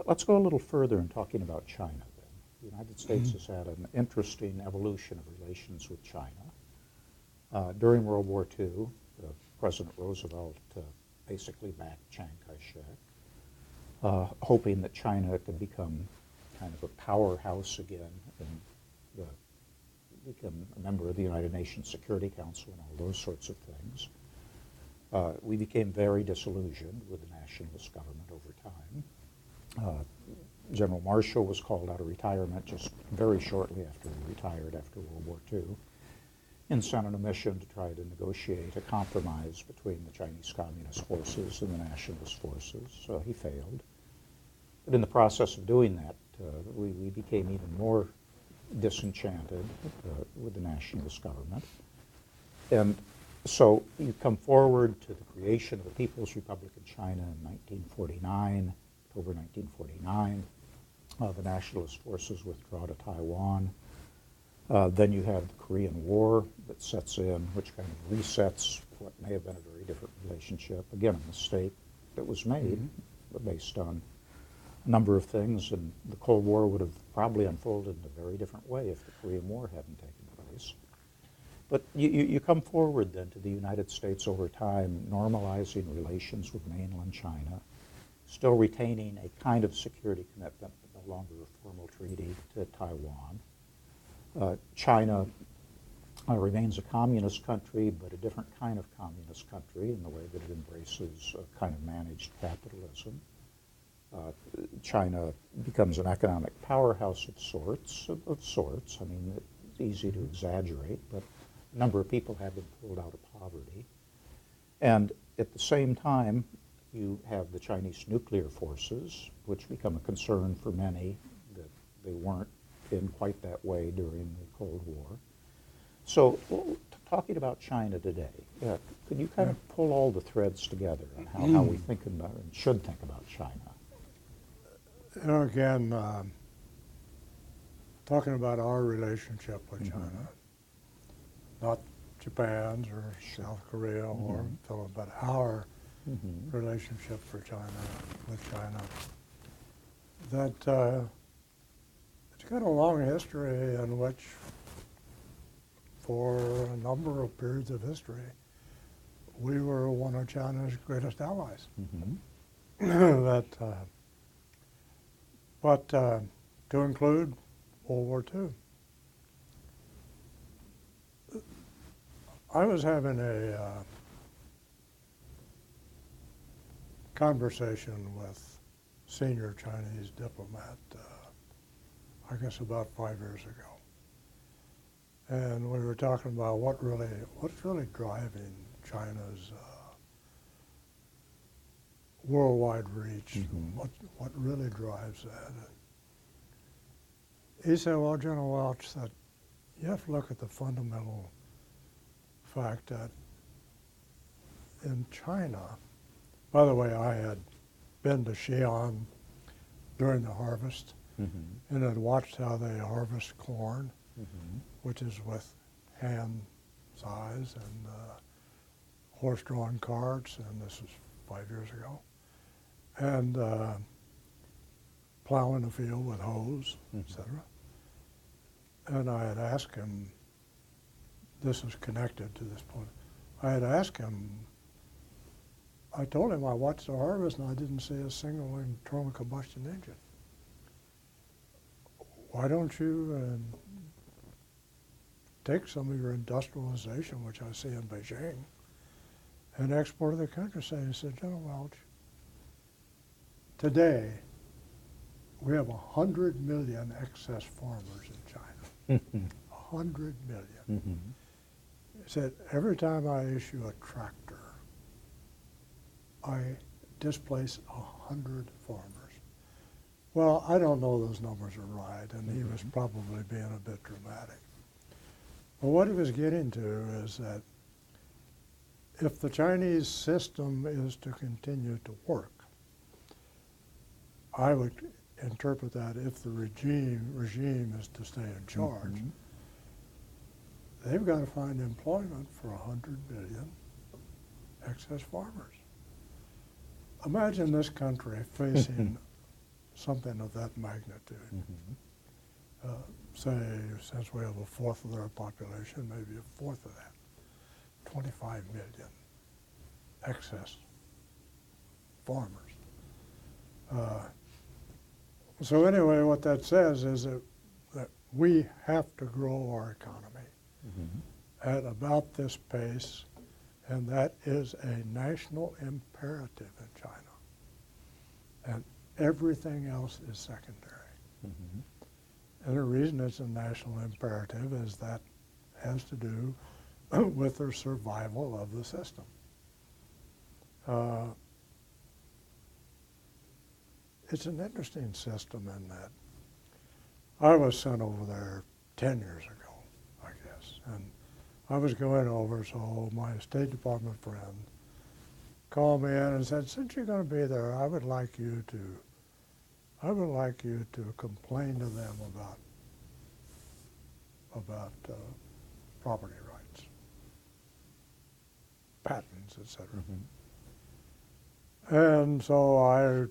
Let's go a little further in talking about China then. The United States has had an interesting evolution of relations with China. During World War II, President Roosevelt basically backed Chiang Kai-shek, hoping that China could become kind of a powerhouse again and become a member of the United Nations Security Council and all those sorts of things. We became very disillusioned with the nationalist government over time. General Marshall was called out of retirement just very shortly after he retired after World War II and sent on a mission to try to negotiate a compromise between the Chinese Communist forces and the nationalist forces. He failed. But in the process of doing that, we became even more disenchanted with the nationalist government. And so you come forward to the creation of the People's Republic of China in 1949, October 1949. The nationalist forces withdraw to Taiwan. Then you have the Korean War that sets in, which kind of resets what may have been a very different relationship. Again, a mistake that was made based on a number of things, and the Cold War would have probably unfolded in a very different way if the Korean War hadn't taken place. But you come forward then to the United States over time, normalizing relations with mainland China, still retaining a kind of security commitment, but no longer a formal treaty to Taiwan. China remains a communist country, but a different kind of communist country in the way that it embraces a kind of managed capitalism. China becomes an economic powerhouse of sorts. I mean, it's easy to exaggerate, but a number of people have been pulled out of poverty. And at the same time, you have the Chinese nuclear forces, which become a concern for many, that they weren't in quite that way during the Cold War. So, talking about China today, could you kind of pull all the threads together on how we think about and should think about China? You know, again, talking about our relationship with China, not Japan's or South Korea or Philippines, but our relationship with China, that it's got a long history in which, for a number of periods of history, we were one of China's greatest allies. But to include World War II. I was having a conversation with senior Chinese diplomat, I guess about 5 years ago. And we were talking about what's really driving China's worldwide reach, what really drives that. He said, well, General Welch said, you have to look at the fundamental fact that in China, by the way, I had been to Xi'an during the harvest and had watched how they harvest corn, which is with hand size and horse-drawn carts, and this was 5 years ago, and plowing the field with hose, etc. And I had asked him, this is connected to this point, I had asked him, I told him I watched the harvest and I didn't see a single internal combustion engine. Why don't you take some of your industrialization, which I see in Beijing, and export to the countryside? He said, General Welch, today we have 100 million excess farmers in China. 100 million. He said, every time I issue a tractor, I displace 100 farmers. Well, I don't know those numbers are right, and he was probably being a bit dramatic. But what he was getting to is that if the Chinese system is to continue to work, I would interpret that if the regime is to stay in charge, they've got to find employment for 100 million excess farmers. imagine this country facing something of that magnitude. Mm-hmm. Say, since we have a fourth of their population, maybe a fourth of that, 25 million excess farmers. So anyway, what that says is that we have to grow our economy Mm-hmm. at about this pace, and that is a national imperative in China. And everything else is secondary. Mm-hmm. And the reason it's a national imperative is that has to do with the survival of the system. It's an interesting system in that I was sent over there 10 years ago, I guess, and I was going over, so my State Department friend called me in and said, since you're going to be there, I would like you to complain to them about property rights, patents, etc. Mm-hmm. And so I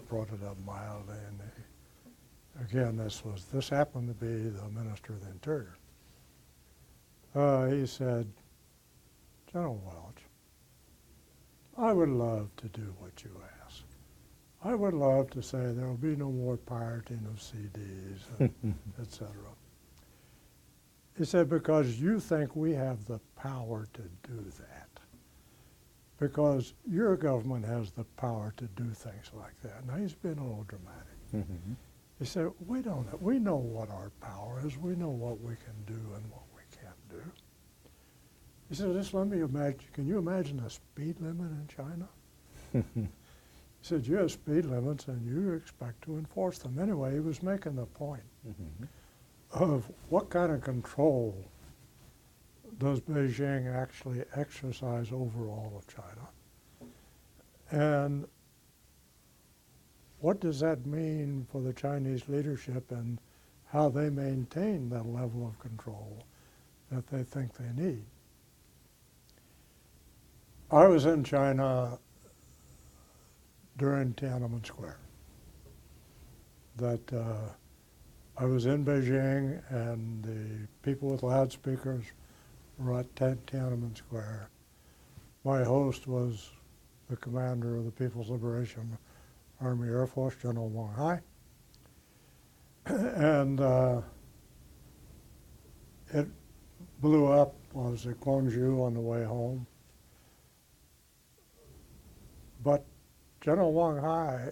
brought it up mildly, and again, this happened to be the Minister of the Interior. He said, General Welch, I would love to do what you ask. I would love to say there will be no more pirating of CDs, etc. He said, because you think we have the power to do that. Because your government has the power to do things like that. Now, he's been a little dramatic. Mm-hmm. He said, we don't. We know what our power is. We know what we can do and what we can't do. He said, just let me imagine, can you imagine a speed limit in China? He said, you have speed limits and you expect to enforce them. Anyway, he was making the point of what kind of control does Beijing actually exercise over all of China? And what does that mean for the Chinese leadership and how they maintain that level of control that they think they need? I was in China during Tiananmen Square. I was in Beijing, and the people with loudspeakers were at Tiananmen Square. My host was the commander of the People's Liberation Army Air Force, General Wang Hai. And it blew up. I was at Guangzhou on the way home. But General Wang Hai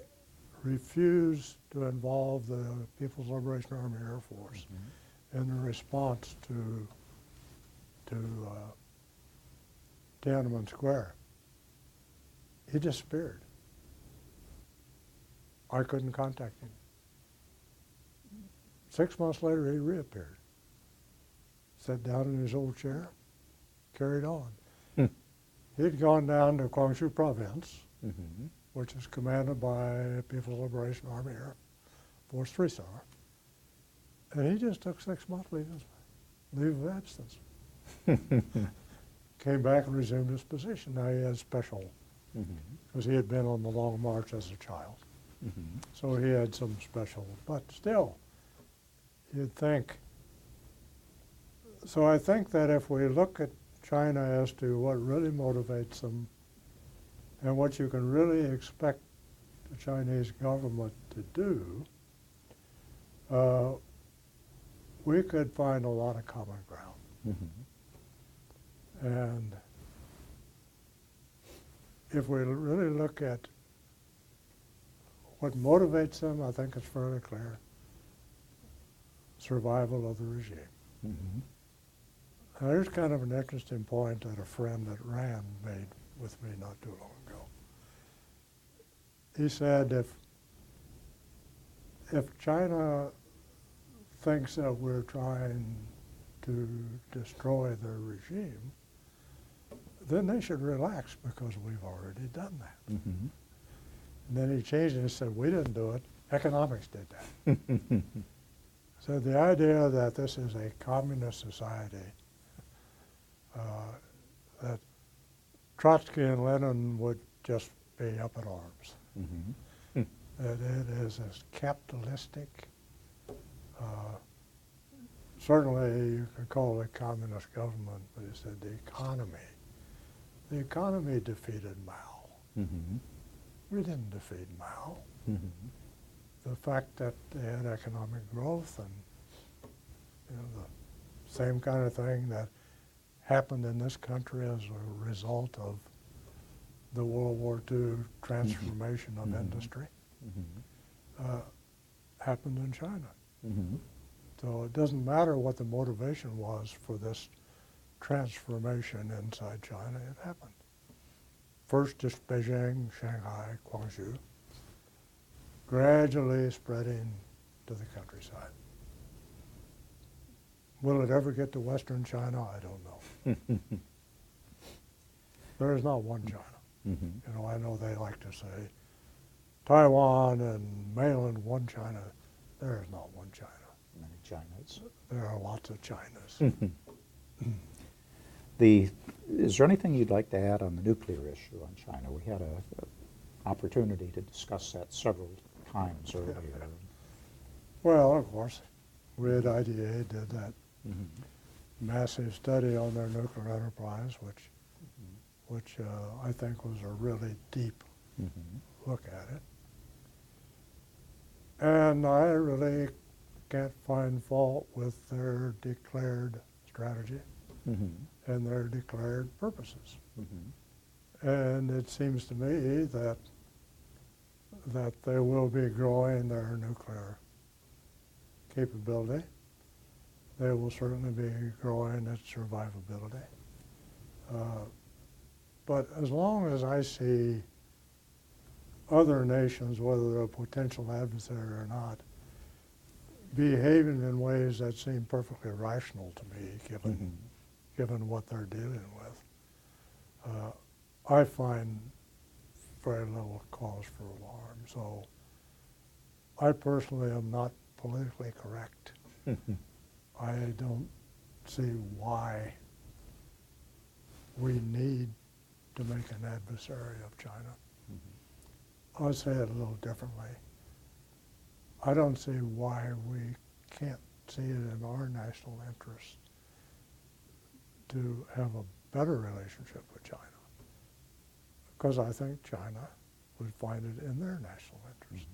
refused to involve the People's Liberation Army Air Force in the response to Tiananmen Square. He disappeared. I couldn't contact him. 6 months later, he reappeared. Sat down in his old chair, carried on. He'd gone down to Guangzhou Province, which is commanded by People's Liberation Army Air Force 3-star, and he just took 6 months leave of absence. Came back and resumed his position. Now he has special, because he had been on the Long March as a child. So he had some special, but still, you'd think. So I think that if we look at China as to what really motivates them and what you can really expect the Chinese government to do, we could find a lot of common ground. And if we really look at what motivates them, I think it's fairly clear. Survival of the regime. Now, there's kind of an interesting point that a friend at Rand made with me not too long ago. He said if China thinks that we're trying to destroy their regime, then they should relax because we've already done that. And then he changed it and said, we didn't do it, economics did that. So the idea that this is a communist society, that Trotsky and Lenin would just be up in arms. Mm-hmm. That it is as capitalistic. Certainly you could call it communist government, but it said the economy. The economy defeated Mao. Mm-hmm. We didn't defeat Mao. Mm-hmm. The fact that they had economic growth and the same kind of thing that happened in this country as a result of the World War II transformation of Mm-hmm. industry Mm-hmm. happened in China. Mm-hmm. So it doesn't matter what the motivation was for this transformation inside China, it happened. First just Beijing, Shanghai, Guangzhou, gradually spreading to the countryside. Will it ever get to Western China? I don't know. There is not one China. Mm-hmm. I know they like to say Taiwan and mainland one China. There is not one China. Many Chinas. There are lots of Chinas. Is there anything you'd like to add on the nuclear issue on China? We had an opportunity to discuss that several times earlier. Well, of course, RID IDA did that Mm-hmm. massive study on their nuclear enterprise, which I think was a really deep Mm-hmm. look at it. And I really can't find fault with their declared strategy Mm-hmm. and their declared purposes. Mm-hmm. And it seems to me that they will be growing their nuclear capability. They will certainly be growing its survivability. But as long as I see other nations, whether they're a potential adversary or not, behaving in ways that seem perfectly rational to me, given what they're dealing with, I find very little cause for alarm. So I personally am not politically correct. I don't see why we need to make an adversary of China. I'll say it a little differently. I don't see why we can't see it in our national interest to have a better relationship with China, because I think China would find it in their national interest.